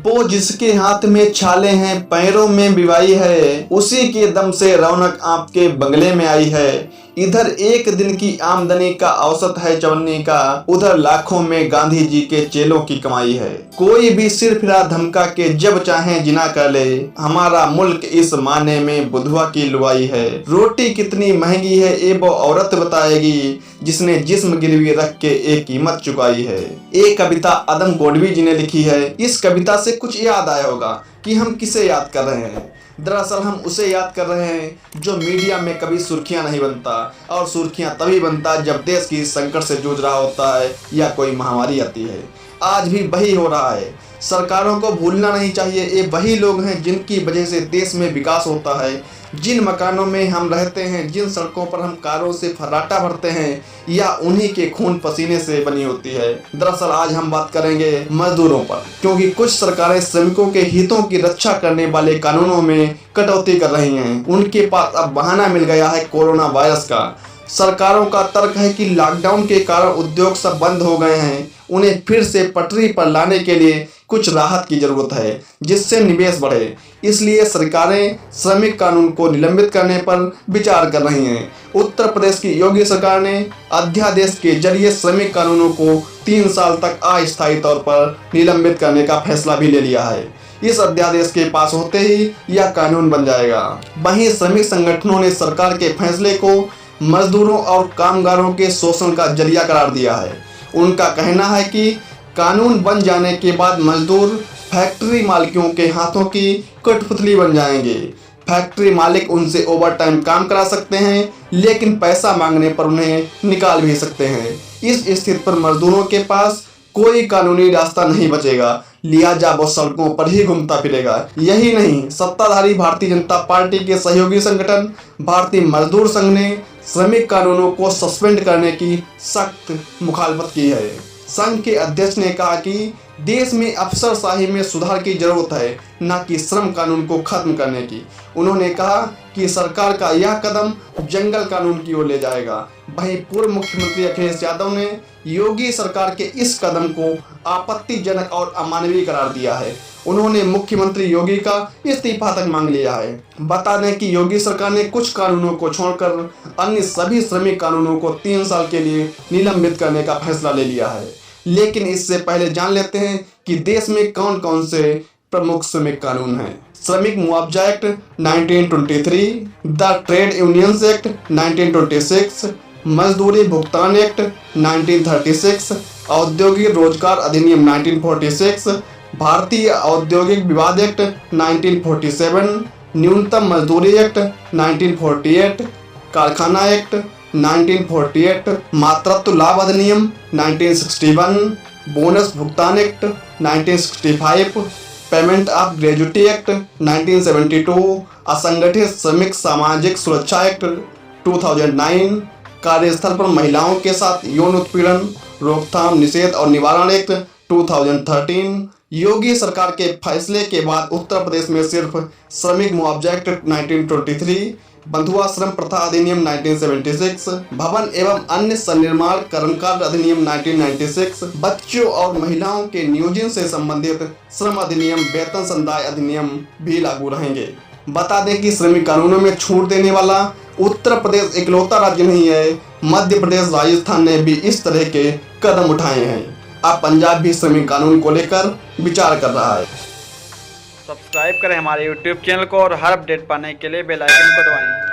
वो जिसके हाथ में छाले हैं, पैरों में बिवाई है, उसी के दम से रौनक आपके बंगले में आई है। इधर एक दिन की आमदनी का औसत है चवन्नी का, उधर लाखों में गांधी जी के चेलों की कमाई है। कोई भी सिर फिरा धमका के जब चाहे जिना कर ले, हमारा मुल्क इस माने में बुधवा की लुआई है। रोटी कितनी महंगी है ये वो औरत बताएगी, जिसने जिस्म गिरवी रख के एक कीमत चुकाई है। एक कविता आदम गोडवी जी ने लिखी है। इस कविता से कुछ याद आया होगा कि हम किसे याद कर रहे हैं। दरअसल हम उसे याद कर रहे हैं जो मीडिया में कभी सुर्खियां नहीं बनता, और सुर्खियां तभी बनता जब देश की संकट से जूझ रहा होता है या कोई महामारी आती है। आज भी वही हो रहा है। सरकारों को भूलना नहीं चाहिए, ये वही लोग हैं जिनकी वजह से देश में विकास होता है। जिन मकानों में हम रहते हैं, जिन सड़कों पर हम कारों से फर्राटा भरते हैं, या उन्हीं के खून पसीने से बनी होती है। दरअसल आज हम बात करेंगे मजदूरों पर, क्योंकि कुछ सरकारें श्रमिकों के हितों की रक्षा करने वाले कानूनों में कटौती कर रही हैं। उनके पास अब बहाना मिल गया है कोरोना वायरस का। सरकारों का तर्क है कि लॉकडाउन के कारण उद्योग सब बंद हो गए हैं, उन्हें फिर से पटरी पर लाने के लिए कुछ राहत की जरूरत है, जिससे निवेश बढ़े। इसलिए सरकारें श्रमिक कानून को निलंबित करने पर विचार कर रही हैं। उत्तर प्रदेश की योगी सरकार ने अध्यादेश के जरिए श्रमिक कानूनों को 3 साल तक अस्थायी तौर पर निलंबित करने का फैसला भी ले लिया है। इस अध्यादेश के पास होते ही यह कानून बन जाएगा। वहीं श्रमिक संगठनों ने सरकार के फैसले को मजदूरों और कामगारों के शोषण का जरिया करार दिया है। उनका कहना है कि कानून बन जाने के बाद मजदूर फैक्ट्री मालिकों के हाथों की कठपुतली बन जाएंगे। फैक्ट्री मालिक उनसे ओवरटाइम काम करा सकते हैं, लेकिन पैसा मांगने पर उन्हें निकाल भी सकते हैं। इस स्थिति पर मजदूरों के पास कोई कानूनी रास्ता नहीं बचेगा, लिहाजा वो सड़कों पर ही घूमता फिरेगा। यही नहीं, सत्ताधारी भारतीय जनता पार्टी के सहयोगी संगठन भारतीय मजदूर संघ ने श्रमिक कानूनों को सस्पेंड करने की सख्त मुखालफत की है। संघ के अध्यक्ष ने कहा कि देश में अफसरशाही में सुधार की जरूरत है, न कि श्रम कानून को खत्म करने की। उन्होंने कहा कि सरकार का यह कदम जंगल कानून की ओर ले जाएगा। वहीं पूर्व मुख्यमंत्री अखिलेश यादव ने योगी सरकार के इस कदम को आपत्तिजनक और अमानवीय करार दिया है। उन्होंने मुख्यमंत्री योगी का इस्तीफा तक मांग लिया है। बता दें कि योगी सरकार ने कुछ कानूनों को छोड़कर अन्य सभी श्रमिक कानूनों को 3 साल के लिए निलंबित करने का फैसला ले लिया है। लेकिन इससे पहले जान लेते हैं कि देश में कौन कौन से प्रमुख श्रमिक कानून हैं। श्रमिक मुआवजा act 1923, the trade unions act 1926, मजदूरी भुगतान एक्ट 1936, औद्योगिक रोजगार अधिनियम 1946, भारतीय औद्योगिक विवाद एक्ट 1947, न्यूनतम मजदूरी एक्ट 1948, कारखाना एक्ट 1948, मातृत्व लाभ अधिनियम 1961, बोनस भुगतान act 1965, payment of gratuity act 1972, असंगठित श्रमिक सामाजिक सुरक्षा एक्ट 2009, कार्यस्थल पर महिलाओं के साथ यौन उत्पीड़न रोकथाम निषेध और निवारण एक्ट 2013। योगी सरकार के फैसले के बाद उत्तर प्रदेश में सिर्फ श्रमिक मुआवजा एक्ट 1923, बंधुआ श्रम प्रथा अधिनियम 1976, भवन एवं अन्य सन्निर्माण कर्मकार अधिनियम 1996, बच्चों और महिलाओं के नियोजन से संबंधित श्रम अधिनियम, वेतन संदाय अधिनियम भी लागू रहेंगे। बता दें कि श्रमिक कानूनों में छूट देने वाला उत्तर प्रदेश इकलौता राज्य नहीं है। मध्य प्रदेश, राजस्थान ने भी इस तरह के कदम उठाए हैं। अब पंजाब भी श्रमिक कानून को लेकर विचार कर रहा है। सब्सक्राइब करें हमारे YouTube चैनल को और हर अपडेट पाने के लिए बेल आइकन को दबाएं।